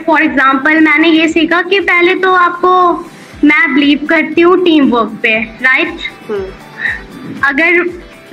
For example मैंने ये सीखा कि पहले तो आपको, मैं बिलीव करती हूँ टीम वर्क पे, राइट। अगर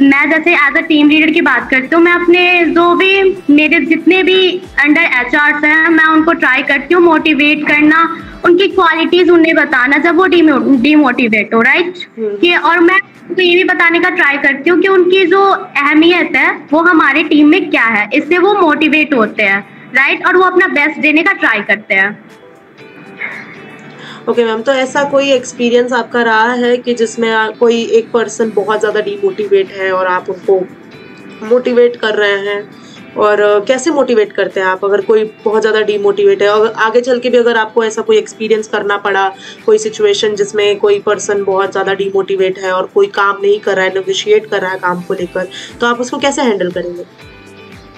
मैं जैसे एज अ टीम लीडर की बात करती हूँ, मैं अपने जो भी मेरे जितने भी अंडर एचआर्स हैं, मैं उनको ट्राई करती हूँ मोटिवेट करना, उनकी क्वालिटीज उन्हें बताना जब वो डिमोटिवेट हो, राइट। कि और मैं तो ये भी बताने का ट्राई करती हूँ कि उनकी जो अहमियत है वो हमारे टीम में क्या है, इससे वो मोटिवेट होते हैं, राइट, और वो अपना बेस्ट देने का ट्राई करते हैं। ओके मैम, तो ऐसा कोई एक्सपीरियंस आपका रहा है कि जिसमें कोई एक पर्सन बहुत ज़्यादा डीमोटिवेट है और आप उनको मोटिवेट कर रहे हैं, और कैसे मोटिवेट करते हैं आप अगर कोई बहुत ज़्यादा डीमोटिवेट है, और आगे चल के भी अगर आपको ऐसा कोई एक्सपीरियंस करना पड़ा, कोई सिचुएशन जिसमें कोई पर्सन बहुत ज़्यादा डीमोटिवेट है और कोई काम नहीं कर रहा है, नेगोशिएट कर रहा है काम को लेकर, तो आप उसको कैसे हैंडल करेंगे?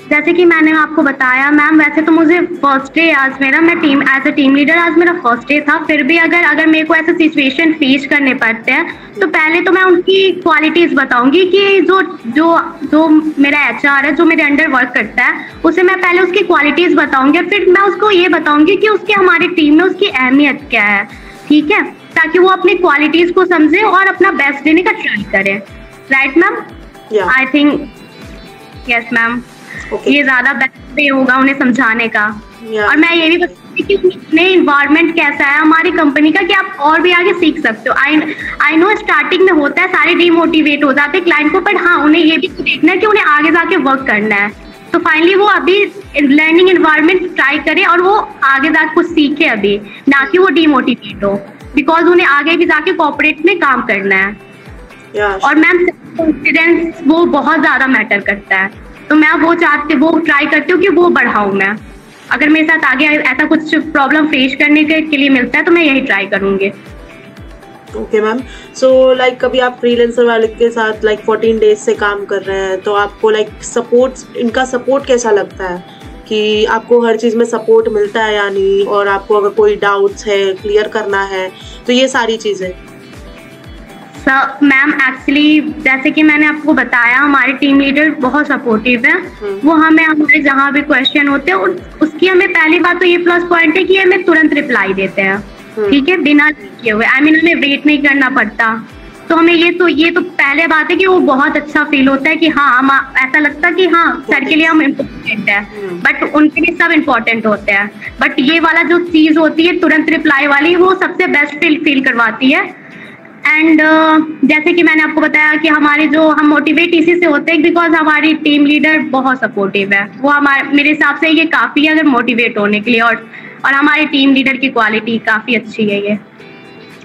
जैसे कि मैंने आपको बताया मैम, वैसे तो मुझे फर्स्ट डे आज मेरा, मैं team as a team leader आज मेरा फर्स्ट डे था, फिर भी अगर मेरे को ऐसे सिचुएशन फेस करने पड़ते हैं तो पहले तो मैं उनकी क्वालिटीज बताऊंगी कि जो जो जो मेरा एचआर है, जो मेरे अंडर वर्क करता है, उसे मैं पहले उसकी क्वालिटीज बताऊंगी, फिर मैं उसको ये बताऊंगी कि उसकी हमारी टीम में उसकी अहमियत क्या है, ठीक है, ताकि वो अपनी क्वालिटीज को समझे और अपना बेस्ट देने का ट्राई करे, right ma'am. I think yes ma'am, ये ज्यादा बेस्ट वे होगा उन्हें समझाने का। और मैं ये भी बताऊंगी कि उन्हें इन्वायरमेंट कैसा है हमारी कंपनी का, कि आप और भी आगे सीख सकते हो। आई नो स्टार्टिंग में होता है, सारे डिमोटिवेट हो जाते हैं क्लाइंट को, बट हाँ उन्हें ये भी देखना है कि उन्हें आगे जाके वर्क करना है, तो फाइनली वो अभी लर्निंग इन्वायरमेंट ट्राई करे और वो आगे जाके कुछ सीखे अभी, ना कि वो डिमोटिवेट हो, बिकॉज उन्हें आगे भी जाके कॉर्पोरेट में काम करना है। और मैम कॉन्फिडेंस वो बहुत ज्यादा मैटर करता है, तो मैं वो ट्राई करती हूँ कि वो बढ़ाऊँ मैं। अगर मेरे साथ आगे ऐसा कुछ प्रॉब्लम फेस करने के लिए मिलता है तो मैं यही ट्राई करूँगी। ओके मैम, सो लाइक कभी आप फ्रीलांसर वाले के साथ लाइक 14 डेज से काम कर रहे हैं, तो आपको लाइक इनका सपोर्ट कैसा लगता है, कि आपको हर चीज़ में सपोर्ट मिलता है या नहीं, और आपको अगर कोई डाउट्स है क्लियर करना है तो ये सारी चीज़ें? मैम एक्चुअली जैसे कि मैंने आपको बताया, हमारे टीम लीडर बहुत सपोर्टिव है, वो हमें हमारे जहाँ भी क्वेश्चन होते हैं उसकी हमें पहली बात तो ये प्लस पॉइंट है कि हमें तुरंत रिप्लाई देते हैं, ठीक है, बिना किए हुए, हमें वेट नहीं करना पड़ता, तो हमें ये तो पहले बात है कि वो बहुत अच्छा फील होता है कि हाँ हम ऐसा लगता है कि हाँ सर के लिए हम इम्पोर्टेंट है, बट उनके लिए सब इम्पोर्टेंट होते हैं, बट ये वाला जो चीज होती है तुरंत रिप्लाई वाली, वो सबसे बेस्ट फील करवाती है। एंड जैसे कि मैंने आपको बताया कि हम मोटिवेट इसी से होते हैं बिकॉज हमारी टीम लीडर बहुत सपोर्टिव है, वो मेरे हिसाब से ये काफ़ी है अगर मोटिवेट होने के लिए, और हमारी टीम लीडर की क्वालिटी काफ़ी अच्छी है ये।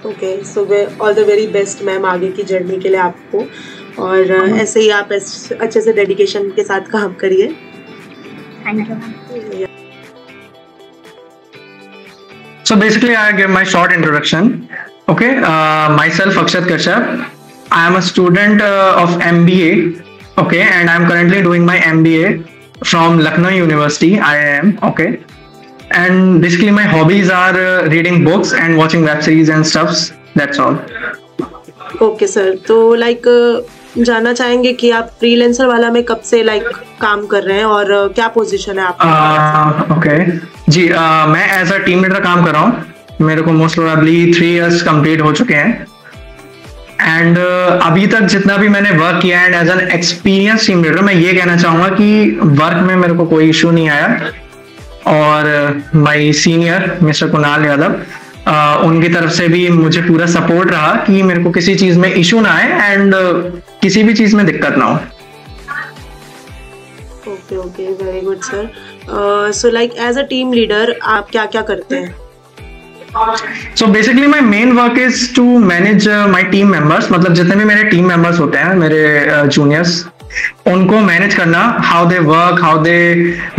Okay, so all the very best ma'am आगे की जर्नी के लिए आपको, और ऐसे ही आप अच्छे से डेडिकेशन के साथ काम करिए। Thank you. So basically I give my short introduction. Okay, myself Akshat Kashyap. I am a student of MBA. Okay, and I am currently doing my MBA from Lucknow University, IIM. Okay, and basically my hobbies are reading books and watching web series and stuffs. That's all. Okay sir, तो like जानना चाहेंगे कि आप freelancer वाला में कब से like काम कर रहे हैं और क्या पोजीशन है आपका? ओके जी, मैं एज अ टीम लीडर काम कर रहा हूँ, मेरे को मोस्ट प्रोबेबली 3 इयर्स कंप्लीट हो चुके हैं, एंड अभी तक जितना भी मैंने वर्क किया है as an experience team leader, मैं ये कहना चाहूँगा कि वर्क में मेरे को कोई इशू नहीं आया, और my senior mister Kunal Yadav, उनकी तरफ से भी मुझे पूरा सपोर्ट रहा कि मेरे को किसी चीज़ में इशू ना आए एंड किसी भी चीज़ में दिक्कत ना हो। Okay, very good sir. So like as a team leader आप क्या क्या करते हैं? So basically my main work is to manage my team members, मतलब जितने भी मेरे टीम मेंबर्स होते हैं, मेरे जूनियर्स, उनको मैनेज करना, how they work, how they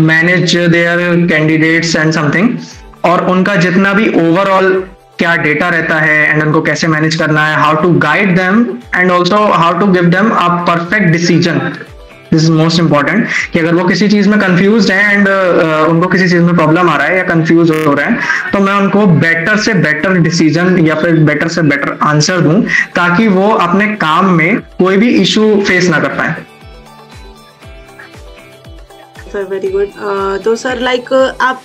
manage there candidates and something, और उनका जितना भी ओवरऑल क्या डेटा रहता है एंड उनको कैसे मैनेज करना है, how to guide them and also how to give them a perfect decision. This is most important कि अगर वो किसी चीज में कंफ्यूज है एंड उनको किसी चीज में प्रॉब्लम आ रहा है या कंफ्यूज हो रहा है, तो मैं उनको बेटर से बेटर डिसीजन या फिर बेटर से बेटर आंसर दूं, ताकि वो अपने काम में कोई भी इशू फेस ना कर पाए। Sir very good. तो सर लाइक आप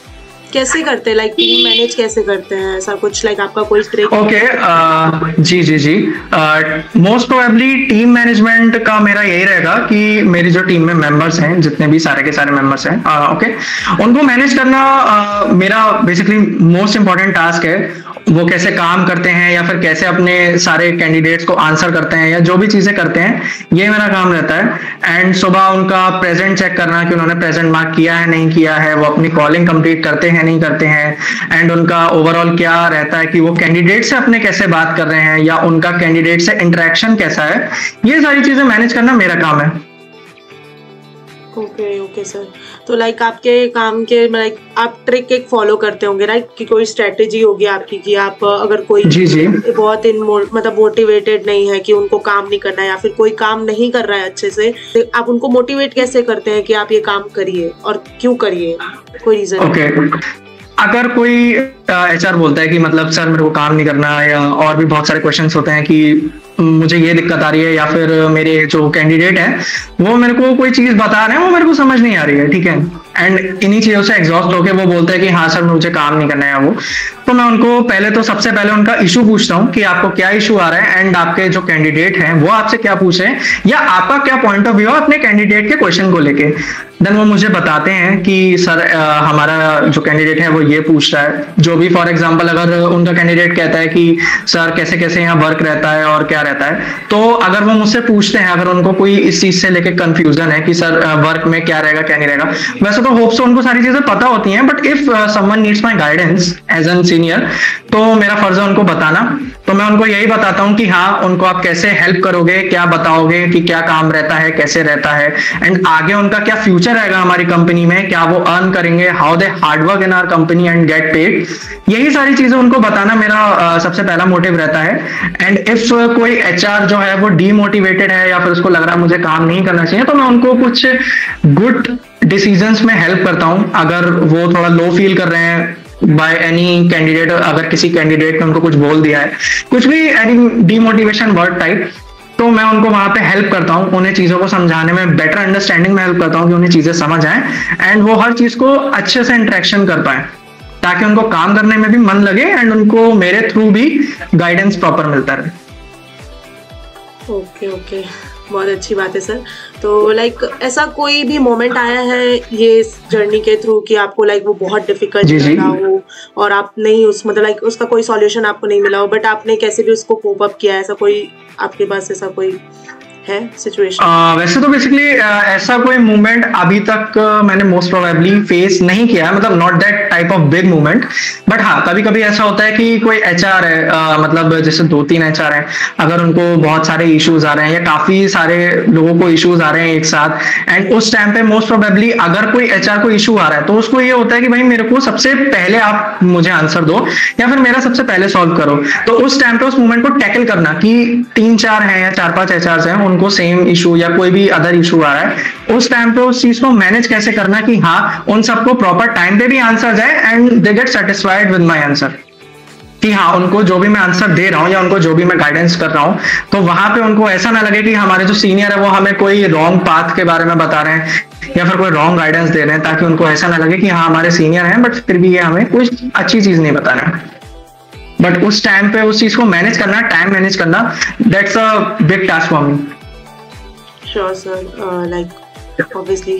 कैसे करते हैं, लाइक टीम मैनेज कैसे करते हैं, ऐसा कुछ लाइक आपका कोई ट्रिक? ओके, जी जी जी, मोस्ट प्रोबेबली टीम मैनेजमेंट का मेरा यही रहेगा कि मेरी जो टीम में मेंबर्स हैं, जितने भी सारे के सारे मेंबर्स हैं, ओके, उनको मैनेज करना मेरा बेसिकली मोस्ट इंपॉर्टेंट टास्क है। वो कैसे काम करते हैं या फिर कैसे अपने सारे कैंडिडेट्स को आंसर करते हैं या जो भी चीजें करते हैं, ये मेरा काम रहता है। एंड सुबह उनका प्रेजेंट चेक करना कि उन्होंने प्रेजेंट मार्क किया है नहीं किया है, वो अपनी कॉलिंग कंप्लीट करते हैं नहीं करते हैं, एंड उनका ओवरऑल क्या रहता है कि वो कैंडिडेट से अपने कैसे बात कर रहे हैं या उनका कैंडिडेट से इंटरेक्शन कैसा है, ये सारी चीजें मैनेज करना मेरा काम है। ओके ओके सर, तो लाइक आपके काम के लाइक आप ट्रिक एक फॉलो करते होंगे राइट, कि कोई स्ट्रेटेजी होगी आपकी कि आप अगर कोई जी जी बहुत मतलब मोटिवेटेड नहीं है कि उनको काम नहीं करना है, या फिर कोई काम नहीं कर रहा है अच्छे से, तो आप उनको मोटिवेट कैसे करते हैं कि आप ये काम करिए और क्यों करिए, कोई रीजन? ओके, अगर कोई एचआर बोलता है कि मतलब सर मेरे को काम नहीं करना, या और भी बहुत सारे क्वेश्चंस होते हैं कि मुझे ये दिक्कत आ रही है, या फिर मेरे जो कैंडिडेट है वो मेरे को कोई चीज बता रहे हैं वो मेरे को समझ नहीं आ रही है, ठीक है, एंड इन्हीं चीजों से एग्जॉस्ट होके वो बोलते हैं कि हाँ सर मुझे काम नहीं करना है वो, तो मैं उनको पहले तो सबसे पहले उनका इशू पूछता हूँ कि आपको क्या इशू आ रहा है, एंड आपके जो कैंडिडेट हैं वो आपसे क्या पूछ रहे हैं, या आपका क्या पॉइंट ऑफ व्यू है अपने कैंडिडेट के क्वेश्चन को लेके। देन वो मुझे बताते हैं कि सर हमारा जो कैंडिडेट है वो ये पूछ रहा है, जो भी फॉर एग्जांपल अगर उनका कैंडिडेट कहता है कि सर कैसे कैसे यहाँ वर्क रहता है और क्या रहता है, तो अगर वो मुझसे पूछते हैं, अगर उनको कोई इस चीज से लेके कंफ्यूजन है कि सर वर्क में क्या रहेगा क्या नहीं रहेगा, वैसे तो होप से उनको सारी चीजें पता होती हैं, but if someone needs my guidance as an senior, तो मेरा फर्ज है उनको बताना। तो मैं उनको यही बताता हूँ कि हाँ उनको आप कैसे हेल्प करोगे, क्या बताओगे कि क्या काम रहता है, कैसे रहता है, एंड आगे उनका क्या फ्यूचर रहेगा हमारी कंपनी में, क्या वो अर्न करेंगे, how they hard work in our company and get paid, यही सारी चीजें उनको बताना मेरा सबसे पहला मोटिव रहता है। एंड इफ कोई एचआर जो है वो डीमोटिवेटेड है या फिर उसको लग रहा है मुझे काम नहीं करना चाहिए, तो मैं उनको कुछ गुड डिसीजंस में हेल्प करता हूँ। अगर वो थोड़ा लो फील कर रहे हैं बाय एनी कैंडिडेट, अगर किसी कैंडिडेट ने उनको कुछ बोल दिया है, कुछ भी एनी डीमोटिवेशन वर्ड टाइप, तो मैं उनको वहां पे हेल्प करता हूँ, उन्हें चीजों को समझाने में, बेटर अंडरस्टैंडिंग में हेल्प करता हूँ कि उन्हें चीजें समझ आए एंड वो हर चीज को अच्छे से इंटरेक्शन कर पाए, ताकि उनको काम करने में भी मन लगे एंड उनको मेरे थ्रू भी गाइडेंस प्रॉपर मिलता रहे। ओके ओके, बहुत अच्छी बात है सर। तो लाइक ऐसा कोई भी मोमेंट आया है ये जर्नी के थ्रू कि आपको लाइक वो बहुत डिफिकल्ट लगा हो और आप नहीं उस मतलब लाइक उसका कोई सॉल्यूशन आपको नहीं मिला हो, बट आपने कैसे भी उसको कोप अप किया, ऐसा कोई आपके पास ऐसा कोई है सिचुएशन? वैसे तो बेसिकली ऐसा कोई मूवमेंट अभी तक मैंने मोस्ट प्रोबेबली फेस नहीं किया, मतलब not that type of big movement, but हाँ कभी कभी ऐसा होता है कि कोई एचआर है, मतलब जैसे 2-3 एचआर हैं, अगर उनको बहुत सारे इश्यूज आ रहे हैं या काफी सारे लोगों को इश्यूज आ रहे हैं एक साथ, एंड उस टाइम पे मोस्ट प्रोबेबली अगर कोई एचआर को इशू आ रहा है तो उसको ये होता है कि भाई मेरे को सबसे पहले आप मुझे आंसर दो या फिर मेरा सबसे पहले सॉल्व करो। तो उस टाइम पे उस मूवमेंट को टैकल करना कि 3-4 हैं या 4-5 एचआर हैं, उनको सेम इशू या कोई भी अदर इशू आ रहा है, उस टाइम पे उस चीज को मैनेज कैसे करना कि हाँ उन सबको प्रॉपर टाइम पे भी आंसर जाए and they get satisfied with my answer, कि हाँ उनको जो भी मैं आंसर दे रहा हूँ या उनको जो भी मैं गाइडेंस कर रहा हूँ, तो वहां पे उनको ऐसा ना लगे कि हमारे जो सीनियर है वो हमें कोई रॉन्ग पाथ के बारे में बता रहे हैं या फिर कोई रॉन्ग गाइडेंस दे रहे हैं, ताकि उनको ऐसा ना लगे कि हाँ हमारे सीनियर हैं बट फिर भी ये हमें कुछ अच्छी चीज नहीं बता रहे हैं। बट उस टाइम पे उस चीज को मैनेज करना, टाइम मैनेज करना, that's a big task for me. Sure sir, like obviously.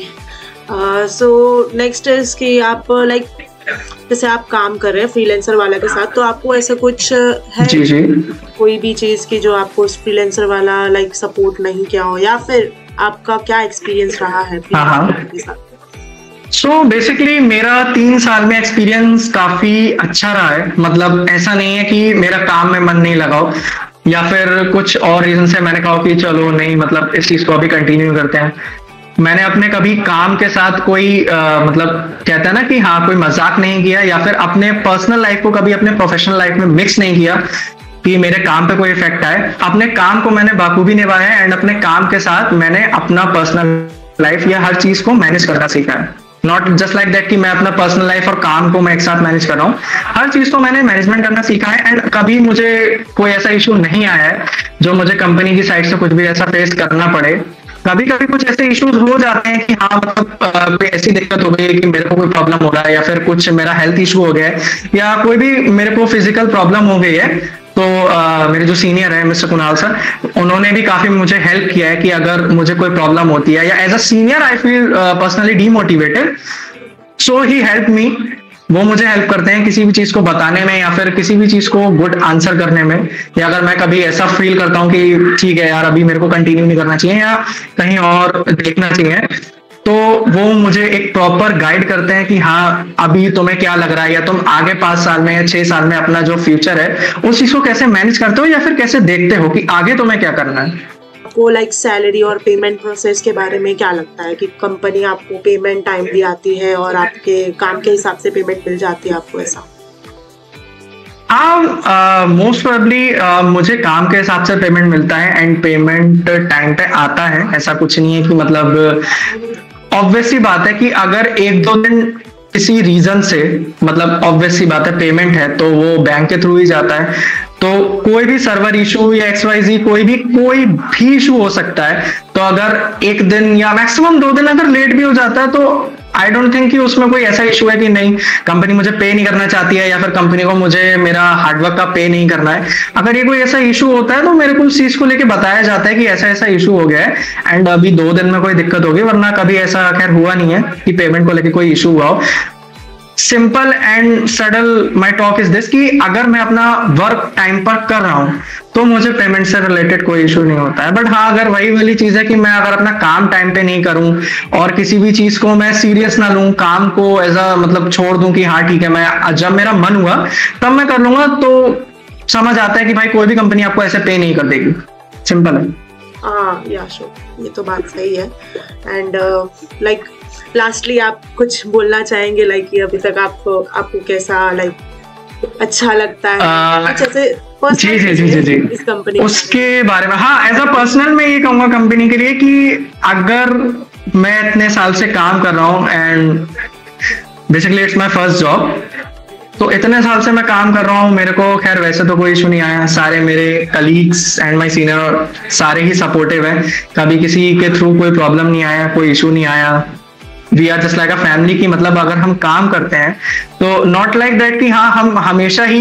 So next is कि आप लाइक जैसे आप काम कर रहे हैं फ्रीलांसर वाला के साथ, तो आपको ऐसा कुछ है जी जी कोई भी चीज की जो आपको उस फ्रीलांसर वाला लाइक सपोर्ट नहीं किया हो, या फिर आपका क्या एक्सपीरियंस रहा है फ्रीलांसर के साथ? सो बेसिकली मेरा 3 साल में एक्सपीरियंस काफी अच्छा रहा है, मतलब ऐसा नहीं है कि मेरा काम में मन नहीं लगाओ या फिर कुछ और रीजन से मैंने कहा कि चलो नहीं मतलब इस चीज को अभी कंटिन्यू करते हैं। मैंने अपने कभी काम के साथ कोई मतलब कहता है ना कि हाँ कोई मजाक नहीं किया, या फिर अपने पर्सनल लाइफ को कभी अपने प्रोफेशनल लाइफ में मिक्स नहीं किया कि मेरे काम पे कोई इफेक्ट आए। अपने काम को मैंने बाखूबी निभाया है एंड अपने काम के साथ मैंने अपना पर्सनल लाइफ या हर चीज को मैनेज करना सीखा है। नॉट जस्ट लाइक दैट कि मैं अपना पर्सनल लाइफ और काम को मैं एक साथ मैनेज कर रहा हूँ, हर चीज को मैंने मैनेजमेंट करना सीखा है एंड कभी मुझे कोई ऐसा इशू नहीं आया है जो मुझे कंपनी की साइड से कुछ भी ऐसा फेस करना पड़े कभी कभी कुछ ऐसे इश्यूज हो जाते हैं कि हाँ मतलब कोई ऐसी दिक्कत हो गई है कि मेरे को कोई प्रॉब्लम हो रहा है, या फिर कुछ मेरा हेल्थ इशू हो गया है, या कोई भी मेरे को फिजिकल प्रॉब्लम हो गई है, तो मेरे जो सीनियर है मिस्टर कुणाल सर, उन्होंने भी काफी मुझे हेल्प किया है कि अगर मुझे कोई प्रॉब्लम होती है, या as a senior I feel personally demotivated, so he help me. वो मुझे हेल्प करते हैं किसी भी चीज को बताने में, या फिर किसी भी चीज को गुड आंसर करने में, या अगर मैं कभी ऐसा फील करता हूँ कि ठीक है यार अभी मेरे को कंटिन्यू नहीं करना चाहिए या कहीं और देखना चाहिए, तो वो मुझे एक प्रॉपर गाइड करते हैं कि हाँ अभी तुम्हें क्या लग रहा है, या तुम आगे 5 साल में या 6 साल में अपना जो फ्यूचर है उस चीज को कैसे मैनेज करते हो, या फिर कैसे देखते हो कि आगे तुम्हें क्या करना है। आपको लाइक सैलरी और पेमेंट प्रोसेस के बारे में क्या लगता है कि कंपनी आपको पेमेंट टाइमली आती है और आपके काम के हिसाब से पेमेंट मिल जाती है आपको, ऐसा? हाँ, मोस्ट प्रोबेबली मुझे काम के हिसाब से पेमेंट मिलता है, एंड पेमेंट टाइम पे आता है। ऐसा कुछ नहीं है कि मतलब, ऑब्वियस सी बात है कि अगर 1-2 दिन किसी रीजन से, मतलब ऑब्वियस सी बात है पेमेंट है तो वो बैंक के थ्रू ही जाता है, तो कोई भी सर्वर इशू या XYZ कोई भी इशू हो सकता है। तो अगर 1 दिन या मैक्सिमम 2 दिन अगर लेट भी हो जाता है, तो आई डोंट थिंक कि उसमें कोई ऐसा इशू है कि नहीं कंपनी मुझे पे नहीं करना चाहती है, या फिर कंपनी को मुझे मेरा हार्डवर्क का पे नहीं करना है। अगर ये कोई ऐसा इशू होता है तो मेरे को उस चीज को लेके बताया जाता है कि ऐसा ऐसा इशू हो गया है, एंड अभी 2 दिन में कोई दिक्कत होगी, वरना कभी ऐसा खैर हुआ नहीं है कि पेमेंट को लेके कोई इशू हुआ हो। Simple and सडल my talk is this कि अगर मैं अपना वर्क टाइम पर कर रहा हूं तो मुझे पेमेंट से रिलेटेड कोई इशू नहीं होता है। बट हाँ, अगर वही वाली चीज है कि मैं अगर अपना काम टाइम पे नहीं करूं और किसी भी चीज को मैं सीरियस ना लूं, काम को एज अ मतलब छोड़ दूं कि हाँ ठीक है मैं जब मेरा मन हुआ तब मैं कर लूंगा, तो समझ आता है कि भाई कोई भी कंपनी आपको ऐसे पे नहीं कर देगी। सिंपल है। हाँ या श्योर, ये तो बात सही है। एंड लाइक लास्टली आप कुछ बोलना चाहेंगे, लाइक ये अभी तक आपको कैसा लाइक अच्छा लगता है कुछ ऐसे जी जी जी जी जी इस कंपनी उसके बारे में? हाँ, एज अ पर्सनल मैं ये कहूंगा कंपनी के लिए कि अगर मैं इतने साल से काम कर रहा हूँ, and basically it's my first job, तो इतने साल से मैं काम कर रहा हूँ, मेरे को खैर वैसे तो कोई इशू नहीं आया। सारे मेरे कलीग्स एंड माय सीनियर सारे ही सपोर्टिव हैं, कभी किसी के थ्रू कोई प्रॉब्लम नहीं आया, कोई इशू नहीं आया। We are just like a family की मतलब अगर हम काम करते हैं तो नॉट लाइक दैट कि हाँ हम हमेशा ही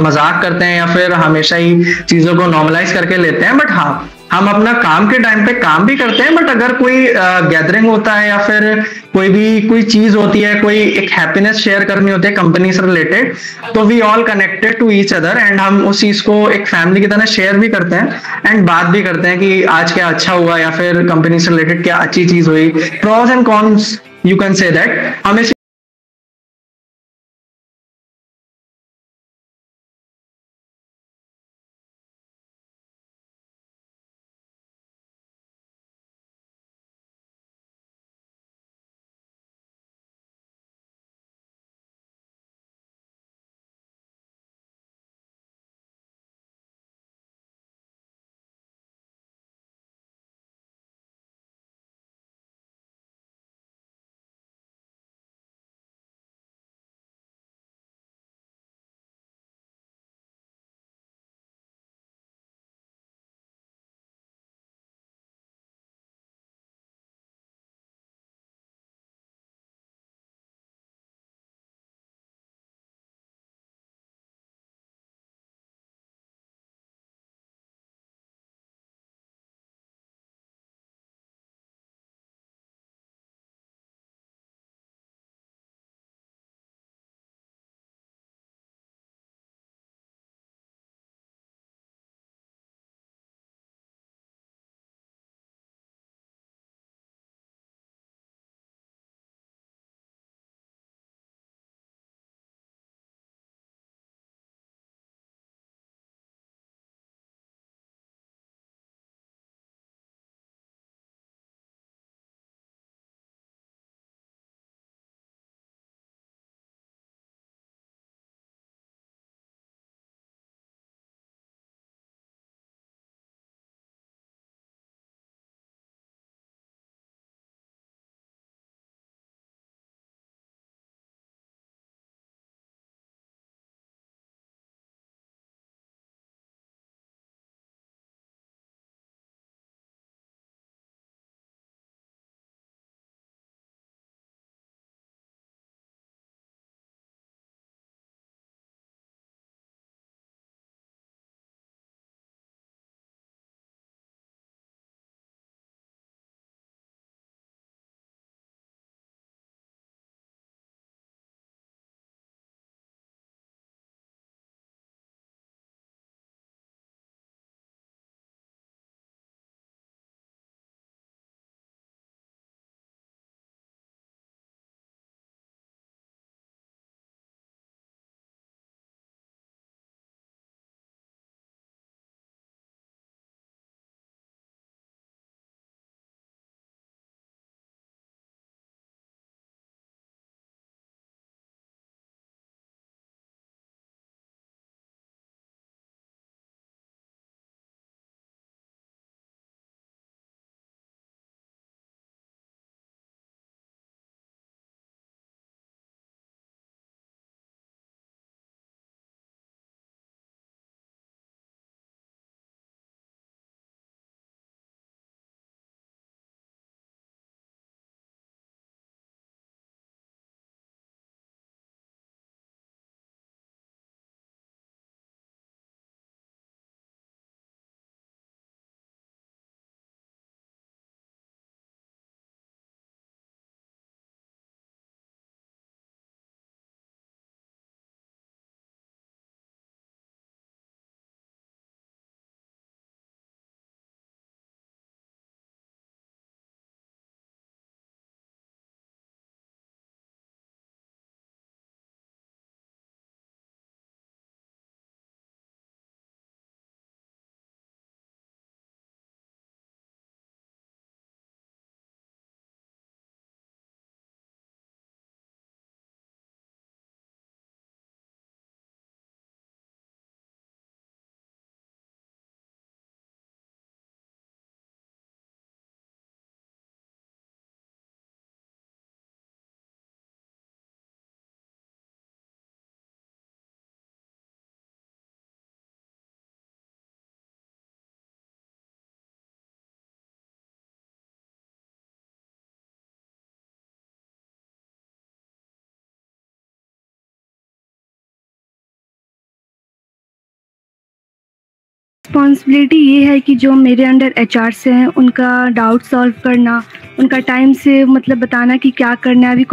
मजाक करते हैं या फिर हमेशा ही चीजों को नॉर्मलाइज करके लेते हैं, बट हाँ हम अपना काम के टाइम पे काम भी करते हैं। बट अगर कोई गैदरिंग होता है या फिर कोई चीज होती है, कोई एक हैप्पीनेस शेयर करनी होती है कंपनी से रिलेटेड, तो we all connected to each other, and हम उस चीज को एक फैमिली की तरह शेयर भी करते हैं एंड बात भी करते हैं कि आज क्या अच्छा हुआ या फिर कंपनी से रिलेटेड क्या अच्छी चीज हुई, pros and cons you can say that हमें रिस्पॉन्सिबिलिटी ये है कि जो मेरे अंडर एचआर से हैं उनका डाउट सॉल्व करना, उनका टाइम से मतलब बताना कि क्या करना है अभी।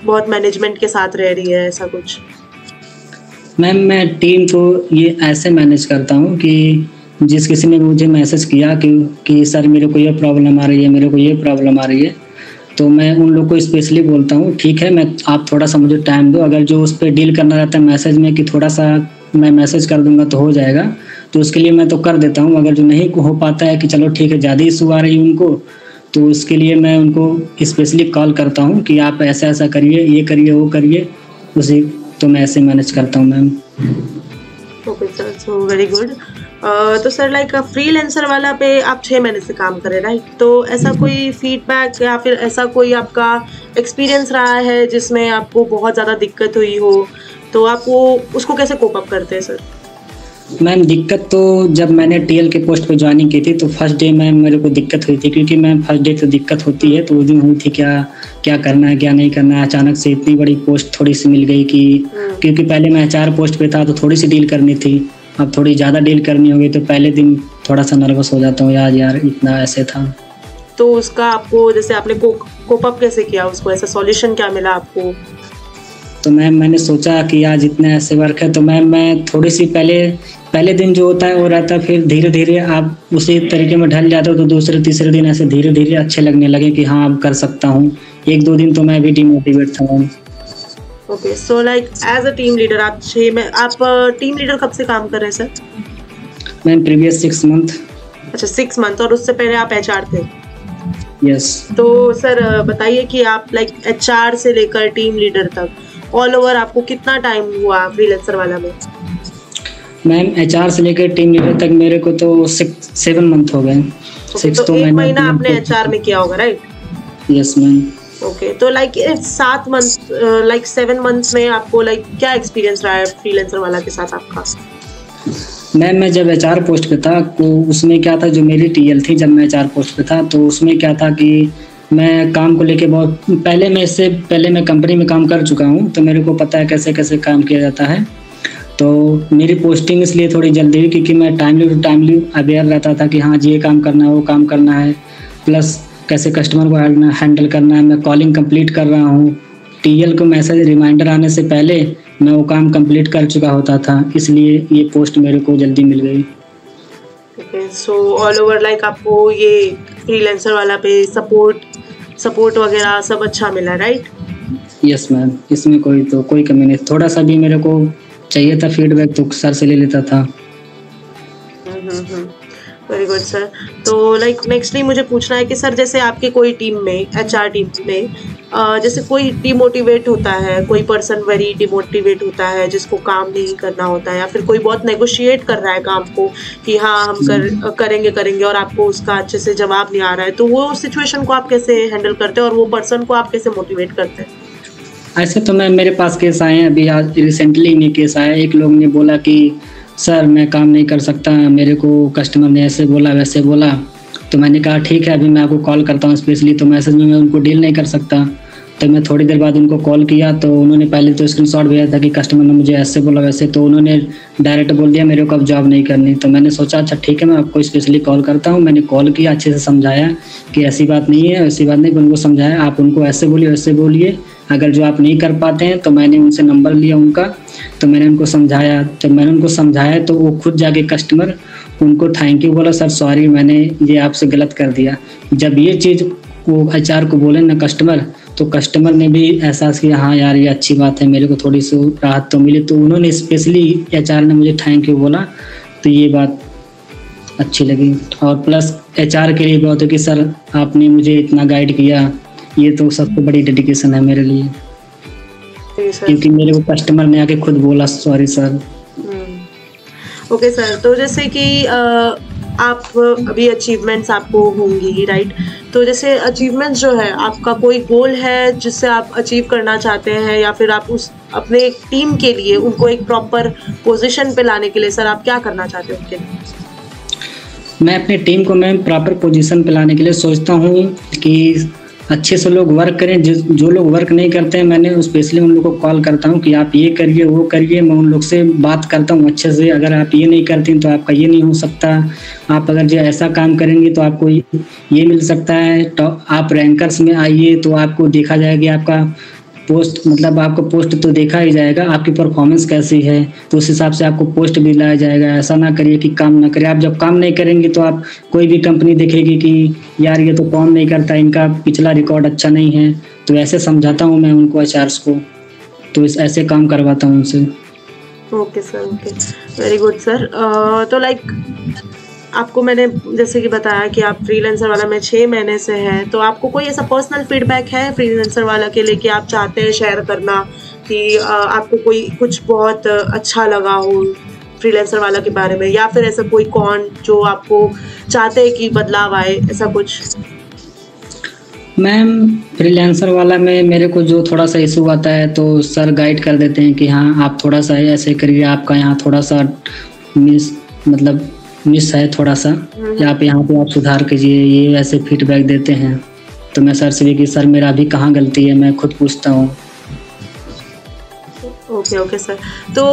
बहुत मैनेजमेंट के साथ रह रही है, ऐसा कुछ? मैम मैं टीम को ये ऐसे मैनेज करता हूँ कि जिस किसी ने मुझे मैसेज किया कि सर मेरे को ये प्रॉब्लम आ रही है, मेरे को ये प्रॉब्लम आ रही है, तो मैं उन लोग को स्पेशली बोलता हूँ ठीक है, मैं आप थोड़ा सा मुझे टाइम दो। अगर जो उस पर डील करना रहता है मैसेज में कि थोड़ा सा मैं मैसेज कर दूंगा तो हो जाएगा, तो उसके लिए मैं तो कर देता हूँ। अगर जो नहीं हो पाता है कि चलो ठीक है ज़्यादा इशू आ रही है उनको, तो उसके लिए मैं उनको स्पेशली कॉल करता हूँ कि आप ऐसा ऐसा करिए, ये करिए, वो करिए, उसी तो मैं ऐसे मैनेज करता हूँ ma'am. Okay sir, so very good. तो सर लाइक फ्रीलांसर वाला पे आप 6 महीने से काम करें, राइट? तो ऐसा कोई फीडबैक या फिर ऐसा कोई आपका एक्सपीरियंस रहा है जिसमें आपको बहुत ज़्यादा दिक्कत हुई हो, तो आप वो उसको कैसे कोप अप करते हैं सर? मैम दिक्कत तो जब मैंने टीएल के पोस्ट पे ज्वाइनिंग की थी तो फर्स्ट डे मैम मेरे को दिक्कत हुई थी, क्योंकि मैम फर्स्ट डे तो दिक्कत होती है, तो उस दिन हुई थी क्या करना है क्या नहीं करना है। अचानक से इतनी बड़ी पोस्ट थोड़ी सी मिल गई कि क्योंकि पहले मैं HR पोस्ट पे था तो थोड़ी सी डील करनी थी, अब थोड़ी ज़्यादा डील करनी होगी, तो पहले दिन थोड़ा सा नर्वस हो जाता हूँ यार इतना ऐसे था। तो उसका आपको जैसे आपने कोप अप कैसे किया, उसको ऐसा सॉल्यूशन क्या मिला आपको? तो मैम मैंने सोचा कि आज इतना ऐसे वर्क है, तो मैम मैं थोड़ी सी पहले दिन जो होता है वो रहता है, फिर धीरे धीरे आप उसी तरीके में ढल जाते हो, तो दूसरे तीसरे दिन ऐसे धीरे धीरे अच्छे लगने लगे कि हाँ अब कर सकता हूँ। 1-2 दिन तो मैं भी डिमोटिवेट था ma'am. Okay, so like as a team leader आप टीम लीडर कब से काम कर रहे हैं सर? Ma'am previous 6 month. अच्छा 6 मंथ, और उससे पहले आप HR थे? यस। तो सर बताइए कि आप लाइक HR से लेकर टीम लीडर तक ऑल ओवर आपको कितना टाइम हुआ फ्रीलांसर वाला में? मैम HR से लेकर टीम लीडर तक मेरे को तो 7 मंथ हो गए। तो 1 महीना आपने HR में किया होगा, राइट? Yes ma'am. ओके, तो लाइक 7 मंथ लाइक 7 मंथ्स में आपको लाइक क्या एक्सपीरियंस रहा है फ्रीलांसर वाला के साथ आपका? मैम मैं जब HR पोस्ट पे था तो उसमें क्या था, जो मेरी TL थी जब मैं HR पोस्ट पे था, तो उसमें क्या था कि मैं काम को लेके बहुत पहले मैं कंपनी में काम कर चुका हूँ, तो मेरे को पता है कैसे कैसे काम किया जाता है। तो मेरी पोस्टिंग इसलिए थोड़ी जल्दी हुई क्योंकि मैं टाइमली अवेयर रहता था कि हाँ जी ये काम करना है, वो काम करना है, प्लस कैसे कस्टमर को हैंडल करना है। मैं कॉलिंग कंप्लीट कर रहा हूँ, TL को मैसेज रिमाइंडर आने से पहले मैं वो काम कंप्लीट कर चुका होता था, इसलिए ये पोस्ट मेरे को जल्दी मिल गई। Okay, so all over like आपको ये फ्रीलांसर वाला पे सपोर्ट वगैरह सब अच्छा मिला, राइट? यस मैम, इसमें कोई कमी नहीं। थोड़ा सा भी मेरे को चाहिए था फीडबैक तो सर से ले लेता था। Very good sir. तो लाइक नेक्स्टली मुझे पूछना है कि सर जैसे आपकी कोई टीम में HR टीम में जैसे कोई डिमोटिवेट होता है, कोई पर्सन वेरी डिमोटिवेट होता है जिसको काम नहीं करना होता है, या फिर कोई बहुत नेगोशिएट कर रहा है काम को कि हाँ हम करेंगे और आपको उसका अच्छे से जवाब नहीं आ रहा है, तो वो सिचुएशन को आप कैसे हैंडल करते हैं और वो पर्सन को आप कैसे मोटिवेट करते हैं? ऐसे तो मेरे पास केस आए हैं, अभी आज रिसेंटली में केस आया। एक लोग ने बोला कि सर मैं काम नहीं कर सकता, मेरे को कस्टमर ने ऐसे बोला वैसे बोला, तो मैंने कहा ठीक है अभी मैं आपको कॉल करता हूँ स्पेशली, तो मैसेज में मैं उनको डील नहीं कर सकता। तो मैं थोड़ी देर बाद उनको कॉल किया तो उन्होंने पहले तो स्क्रीनशॉट भेजा था कि कस्टमर ने मुझे ऐसे बोला वैसे, तो उन्होंने डायरेक्ट बोल दिया मेरे को अब जॉब नहीं करनी। तो मैंने सोचा अच्छा ठीक है मैं आपको स्पेशली कॉल करता हूँ। मैंने कॉल किया, अच्छे से समझाया कि ऐसी बात नहीं है, ऐसी बात नहीं, उनको समझाया आप उनको ऐसे बोलिए वैसे बोलिए, अगर जो आप नहीं कर पाते हैं तो मैंने उनसे नंबर लिया उनका, तो मैंने उनको समझाया। जब मैंने उनको समझाया तो वो खुद जाके कस्टमर उनको थैंक यू बोला, सर सॉरी मैंने ये आपसे गलत कर दिया। जब ये चीज़ वो HR को बोले ना कस्टमर, तो कस्टमर ने भी एहसास किया हाँ यार ये अच्छी बात है, मेरे को थोड़ी सी राहत तो मिली, तो उन्होंने स्पेशली HR ने मुझे थैंक यू बोला, तो ये बात अच्छी लगी। और प्लस HR के लिए बहुत है कि सर आपने मुझे इतना गाइड किया, ये तो सबसे बड़ी डेडिकेशन है मेरे लिए, क्योंकि मेरे को कस्टमर ने आके खुद बोला सॉरी सर। ओके सर, तो जैसे कि आप अभी अचीवमेंट्स आपको होंगी, राइट? तो जैसे अचीवमेंट्स जो है आपका कोई गोल है जिससे आप अचीव करना चाहते हैं, या फिर आप उस अपने टीम के लिए उनको एक प्रॉपर पोजीशन पे लाने के लिए सर आप क्या करना चाहते हैं उनके लिए? मैं अपनी टीम को मैं प्रॉपर पोजीशन पे लाने के लिए सोचता हूँ कि अच्छे से लोग वर्क करें। जो लोग वर्क नहीं करते हैं मैंने स्पेशली उन लोगों को कॉल करता हूँ कि आप ये करिए वो करिए, मैं उन लोग से बात करता हूँ अच्छे से, अगर आप ये नहीं करती तो आपका ये नहीं हो सकता, आप अगर जो ऐसा काम करेंगे तो आपको ये मिल सकता है, तो आप रैंकर्स में आइए तो आपको देखा जाएगा आपका पोस्ट मतलब आपको पोस्ट तो देखा ही जाएगा, आपकी परफॉर्मेंस कैसी है तो उस हिसाब से आपको पोस्ट भी लाया जाएगा। ऐसा ना करिए कि काम ना करिए। आप जब काम नहीं करेंगे तो आप कोई भी कंपनी देखेगी कि यार ये तो काम नहीं करता, इनका पिछला रिकॉर्ड अच्छा नहीं है। तो ऐसे समझाता हूँ मैं उनको, एचआर्स को, तो ऐसे काम करवाता हूँ उनसे। Okay sir, okay, very good sir. तो लाइक आपको मैंने जैसे कि बताया कि आप फ्रीलांसर वाला में 6 महीने से हैं, तो आपको कोई ऐसा पर्सनल फीडबैक है फ्रीलांसर वाला के लिए कि आप चाहते हैं शेयर करना, कि आपको कोई कुछ बहुत अच्छा लगा हो फ्रीलांसर वाला के बारे में, या फिर ऐसा कोई कौन जो आपको चाहते हैं कि बदलाव आए, ऐसा कुछ? मैम फ्रीलांसर वाला में मेरे को जो थोड़ा सा इशू आता है तो सर गाइड कर देते हैं कि हाँ आप थोड़ा सा ऐसे करिए, आपका यहाँ थोड़ा सा मिस है थोड़ा सा, या आप यहाँ पे आप सुधार कीजिए, ये ऐसे फीडबैक देते हैं। तो मैं सर से भी कि सर मेरा अभी कहाँ गलती है, मैं खुद पूछता हूँ। Okay sir. तो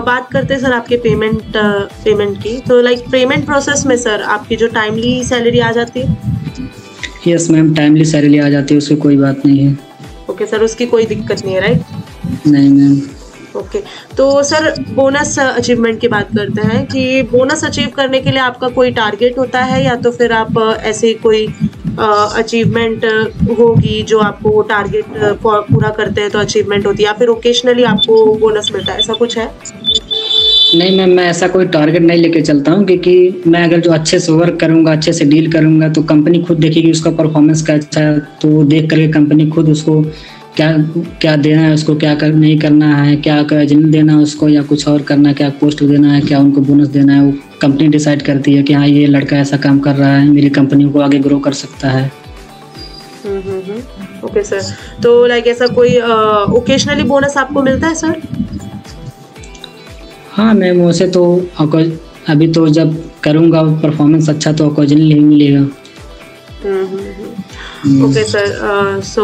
बात करते हैं सर आपके पेमेंट की। तो लाइक पेमेंट प्रोसेस में सर आपकी जो टाइमली सैलरी आ जाती है? यस मैम, टाइमली सैलरी आ जाती है, उसकी कोई बात नहीं है। ओके सर, उसकी कोई दिक्कत नहीं है, राइट? नहीं मैम। ओके, तो सर बोनस अचीवमेंट की बात करते हैं कि बोनस अचीव करने के लिए आपका कोई टारगेट होता है, या तो फिर आप ऐसे ही कोई अचीवमेंट होगी जो आपको वो टारगेट पूरा करते हैं तो अचीवमेंट होती है, या फिर ओकेशनली आपको बोनस मिलता है, ऐसा कुछ है? नहीं मैम, मैं ऐसा कोई टारगेट नहीं लेके चलता हूँ, क्योंकि मैं अगर जो अच्छे से वर्क करूँगा, अच्छे से डील करूँगा तो कंपनी खुद देखेगी उसका परफॉर्मेंस का अच्छा है, तो देख करके कंपनी खुद उसको क्या देना है, उसको क्या नहीं करना है, क्या एजेंट देना है उसको, या कुछ और करना है, क्या पोस्ट देना है, क्या उनको बोनस देना है, वो कंपनी डिसाइड करती है कि हाँ ये लड़का ऐसा काम कर रहा है, मेरी कंपनी को आगे ग्रो कर सकता है। ओके सर, तो लाइक ऐसा कोई ओकेशनली बोनस आपको मिलता है सर? हाँ मैम, वैसे तो अभी तो जब करूँगा परफॉर्मेंस अच्छा तो ओकेजनली ही मिलेगा। Okay sir, so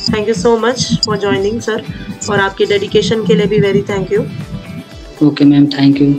thank you so much for joining sir, और आपकी डेडिकेशन के लिए भी very thank you. Okay ma'am, thank you.